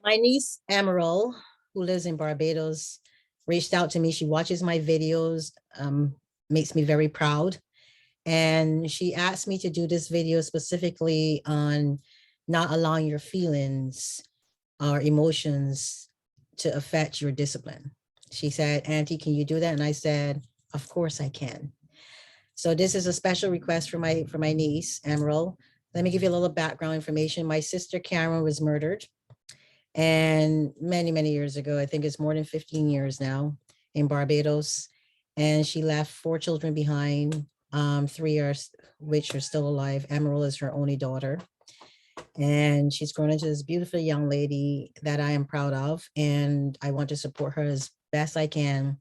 My niece Emerald, who lives in Barbados, reached out to me. She watches my videos, makes me very proud. And she asked me to do this video specifically on not allowing your feelings or emotions to affect your discipline. She said, Auntie, can you do that? And I said, of course I can. So this is a special request for my niece, Emerald. Let me give you a little background information. My sister Karen was murdered and many years ago. I think it's more than 15 years now, in Barbados. And she left four children behind, three are which are still alive. Emerald is her only daughter, and she's grown into this beautiful young lady that I am proud of, and I want to support her as best I can.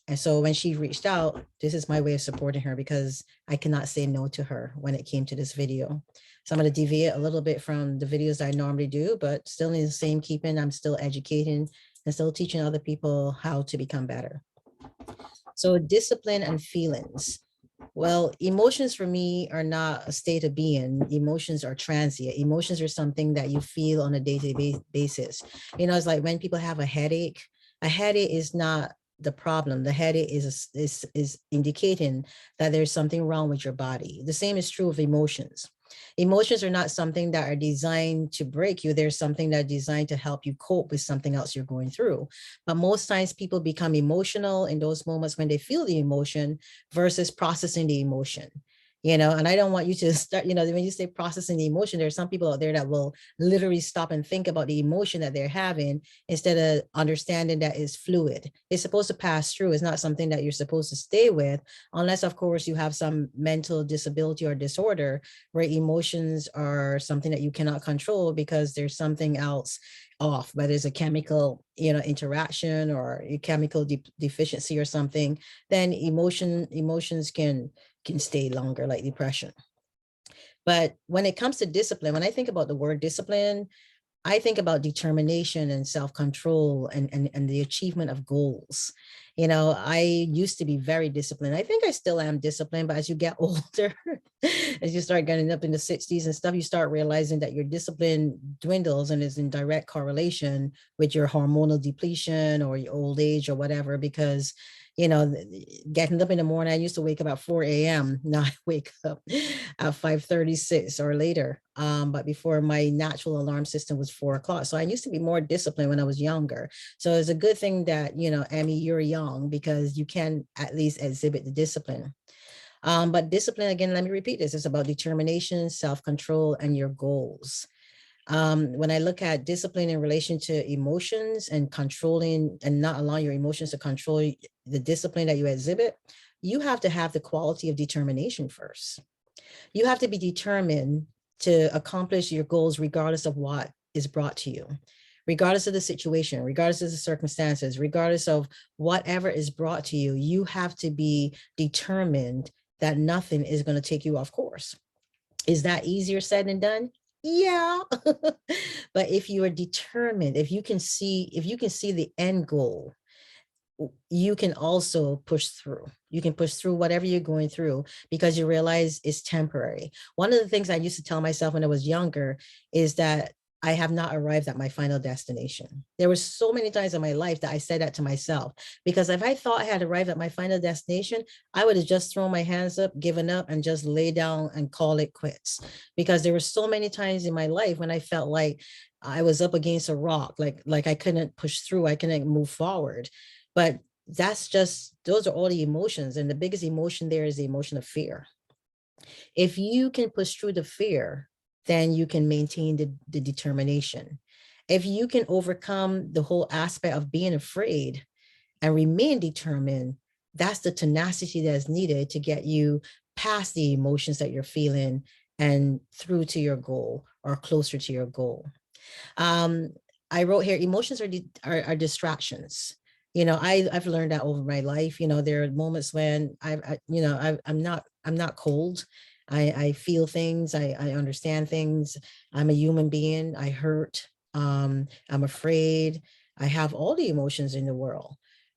And so when she reached out, this is my way of supporting her, because I cannot say no to her when it came to this video. So I'm going to deviate a little bit from the videos I normally do, but still in the same keeping. I'm still educating and still teaching other people how to become better. So discipline and feelings. Well, emotions for me are not a state of being. Emotions are transient. Emotions are something that you feel on a day-to-day basis. It's like when people have a headache. A headache is not the problem. The headache is indicating that there's something wrong with your body. The same is true of emotions. Emotions are not something that are designed to break you. There's something that are designed to help you cope with something else you're going through. But most times people become emotional in those moments when they feel the emotion versus processing the emotion. And I don't want you to start, when you say processing the emotion, there are some people out there that will literally stop and think about the emotion that they're having instead of understanding that it's fluid. It's supposed to pass through. It's not something that you're supposed to stay with, unless, of course, you have some mental disability or disorder where emotions are something that you cannot control because there's something else off, whether it's a chemical, interaction or a chemical deficiency or something. Then emotions can stay longer, like depression. But when it comes to discipline, when I think about the word discipline, I think about determination and self-control and the achievement of goals. I used to be very disciplined. I think I still am disciplined, but as you get older, as you start getting up in the 60s and stuff, you start realizing that your discipline dwindles and is in direct correlation with your hormonal depletion or your old age or whatever, because you know, getting up in the morning. I used to wake up at 4 a.m. Now I wake up at 5:36 or later. But before, my natural alarm system was 4 o'clock. So I used to be more disciplined when I was younger. So it's a good thing that, Emmy, you're young, because you can at least exhibit the discipline. But discipline, again, let me repeat this, it's about determination, self-control, and your goals. When I look at discipline in relation to emotions and controlling and not allowing your emotions to control the discipline that you exhibit, you have to have the quality of determination first. You have to be determined to accomplish your goals regardless of what is brought to you, regardless of the situation, regardless of the circumstances, regardless of whatever is brought to you. You have to be determined that nothing is going to take you off course. Is that easier said than done? Yeah. But if you are determined, if you can see the end goal, you can also push through. You can push through whatever you're going through because you realize it's temporary. One of the things I used to tell myself when I was younger is that I have not arrived at my final destination. There were so many times in my life that I said that to myself, because if I thought I had arrived at my final destination, I would have just thrown my hands up, given up, and just lay down and call it quits. Because there were so many times in my life when I felt like I was up against a rock, like I couldn't push through, I couldn't move forward. But those are all the emotions. And the biggest emotion there is the emotion of fear. If you can push through the fear, then you can maintain the determination. If you can overcome the whole aspect of being afraid and remain determined, that's the tenacity that's needed to get you past the emotions that you're feeling and through to your goal or closer to your goal. Um, I wrote here, emotions are distractions. I've learned that over my life. There are moments when I'm not cold. I feel things. I understand things. I'm a human being. I hurt. I'm afraid. I have all the emotions in the world.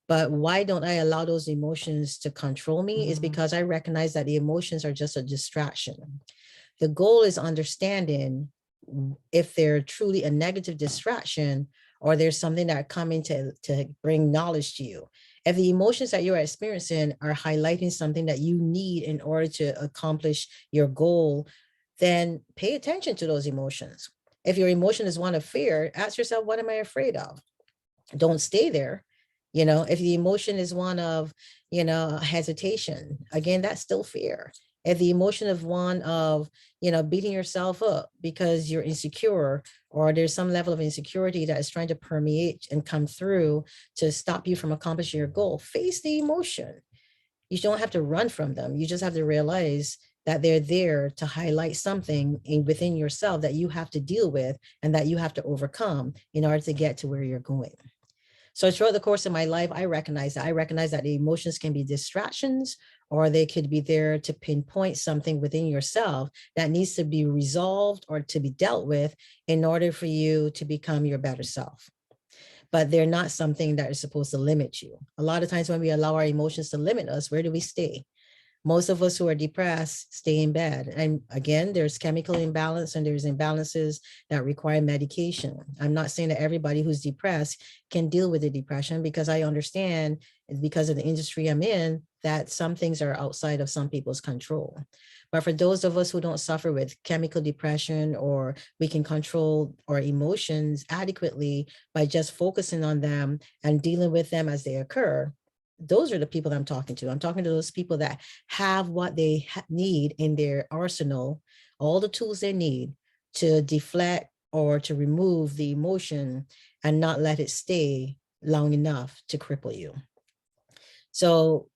But why don't I allow those emotions to control me? Is because I recognize that the emotions are just a distraction. The goal is understanding if they're truly a negative distraction, or there's something that coming to bring knowledge to you. If the emotions that you're experiencing are highlighting something that you need in order to accomplish your goal, then pay attention to those emotions. If your emotion is one of fear, ask yourself, what am I afraid of? Don't stay there. If the emotion is one of, hesitation, again, that's still fear. If the emotion of one of, beating yourself up because you're insecure, or there's some level of insecurity that is trying to permeate and come through to stop you from accomplishing your goal, face the emotion. You don't have to run from them. You just have to realize that they're there to highlight something within yourself that you have to deal with and that you have to overcome in order to get to where you're going. So throughout the course of my life, I recognize that the emotions can be distractions, or they could be there to pinpoint something within yourself that needs to be resolved or to be dealt with in order for you to become your better self. But they're not something that is supposed to limit you. A lot of times when we allow our emotions to limit us, where do we stay? Most of us who are depressed stay in bed. And again, there's chemical imbalance and there's imbalances that require medication. I'm not saying that everybody who's depressed can deal with the depression, because I understand, because of the industry I'm in, that some things are outside of some people's control. But for those of us who don't suffer with chemical depression, or we can control our emotions adequately by just focusing on them and dealing with them as they occur, those are the people that I'm talking to. I'm talking to those people that have what they need in their arsenal, all the tools they need to deflect or to remove the emotion and not let it stay long enough to cripple you. So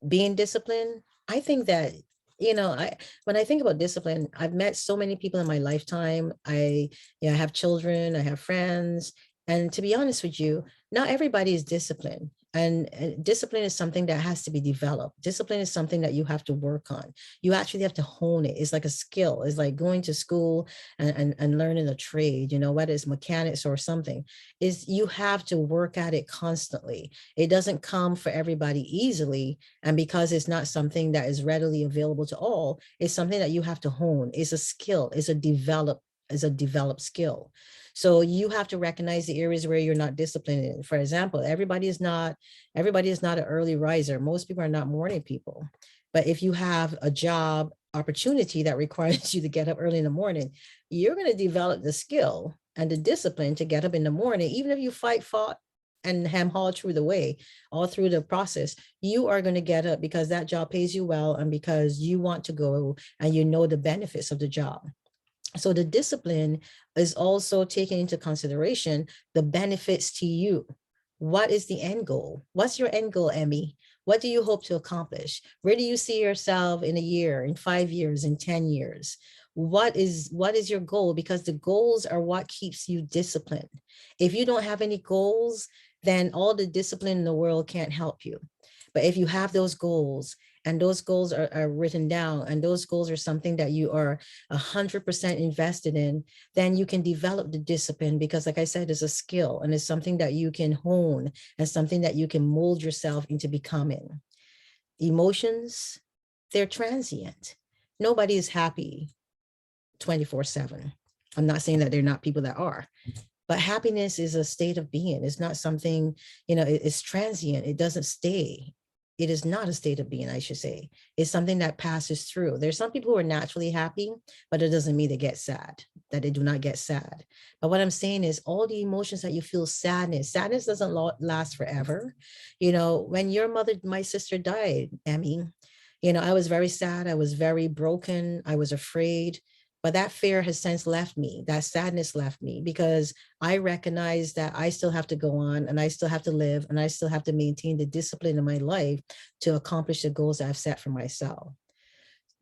being disciplined, I think that, when I think about discipline, I've met so many people in my lifetime. I have children, I have friends. And to be honest with you, not everybody is disciplined. And discipline is something that has to be developed. Discipline is something that you have to work on. You actually have to hone it. It's like a skill. It's like going to school and learning a trade, whether it's mechanics or something, is you have to work at it constantly. It doesn't come for everybody easily. And because it's not something that is readily available to all, it's something that you have to hone. It's a skill. It's a developed skill. So you have to recognize the areas where you're not disciplined in. For example, everybody is not an early riser. Most people are not morning people. But if you have a job opportunity that requires you to get up early in the morning, you're going to develop the skill and the discipline to get up in the morning, even if you fought and ham haul through the way, all through the process, you are going to get up because that job pays you well and because you want to go and you know the benefits of the job. So the discipline is also taking into consideration the benefits to you. What is the end goal? What's your end goal, Emmy? What do you hope to accomplish? Where do you see yourself in a year, in 5 years, in 10 years? What is your goal? Because the goals are what keeps you disciplined. If you don't have any goals, then all the discipline in the world can't help you. But if you have those goals, and those goals are written down, and those goals are something that you are 100% invested in, then you can develop the discipline, because like I said, it's a skill and it's something that you can hone and something that you can mold yourself into becoming. Emotions, they're transient. Nobody is happy 24/7. I'm not saying that they're not people that are, but happiness is a state of being. It's not something, it's transient. It doesn't stay. It is not a state of being, I should say. It's something that passes through. There's some people who are naturally happy, but it doesn't mean they get sad, that they do not get sad. But what I'm saying is all the emotions that you feel, sadness doesn't last forever. When your mother, my sister died, Emmy, I was very sad. I was very broken. I was afraid. But that fear has since left me. That sadness left me, because I recognize that I still have to go on and I still have to live and I still have to maintain the discipline in my life to accomplish the goals that I've set for myself.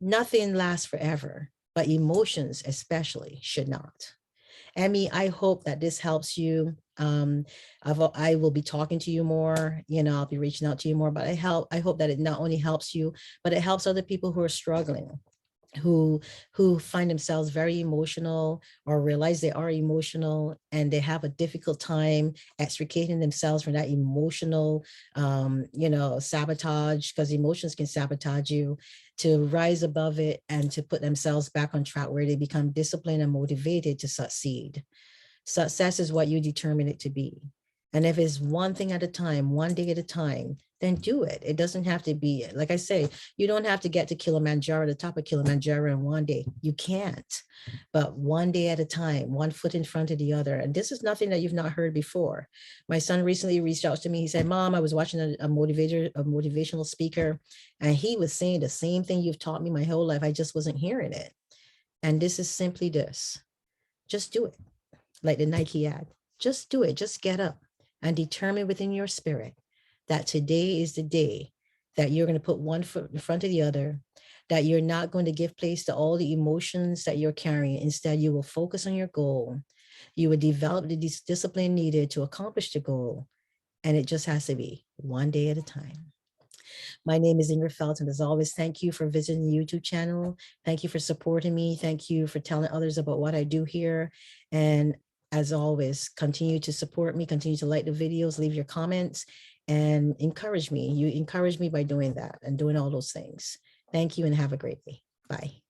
Nothing lasts forever, but emotions especially should not. Emmy, I hope that this helps you. I will be talking to you more, I'll be reaching out to you more, but I hope that it not only helps you, but it helps other people who are struggling. who find themselves very emotional or realize they are emotional, and they have a difficult time extricating themselves from that emotional sabotage, because emotions can sabotage you, to rise above it and to put themselves back on track where they become disciplined and motivated to succeed. Success is what you determine it to be. And if it's one thing at a time, one day at a time, then do it. It doesn't have to be, like I say, you don't have to get to Kilimanjaro, the top of Kilimanjaro in one day. You can't. But one day at a time, one foot in front of the other. And this is nothing that you've not heard before. My son recently reached out to me. He said, Mom, I was watching a motivational speaker, and he was saying the same thing you've taught me my whole life. I just wasn't hearing it. And this is simply this: just do it, like the Nike ad. Just do it. Just get up and determine within your spirit that today is the day that you're going to put one foot in front of the other, that you're not going to give place to all the emotions that you're carrying. Instead, you will focus on your goal. You will develop the discipline needed to accomplish the goal. And it just has to be one day at a time. My name is Ingrid Felton. As always, thank you for visiting the YouTube channel. Thank you for supporting me. Thank you for telling others about what I do here. And as always, continue to support me, continue to like the videos, leave your comments, and encourage me. You encourage me by doing that and doing all those things. Thank you and have a great day. Bye.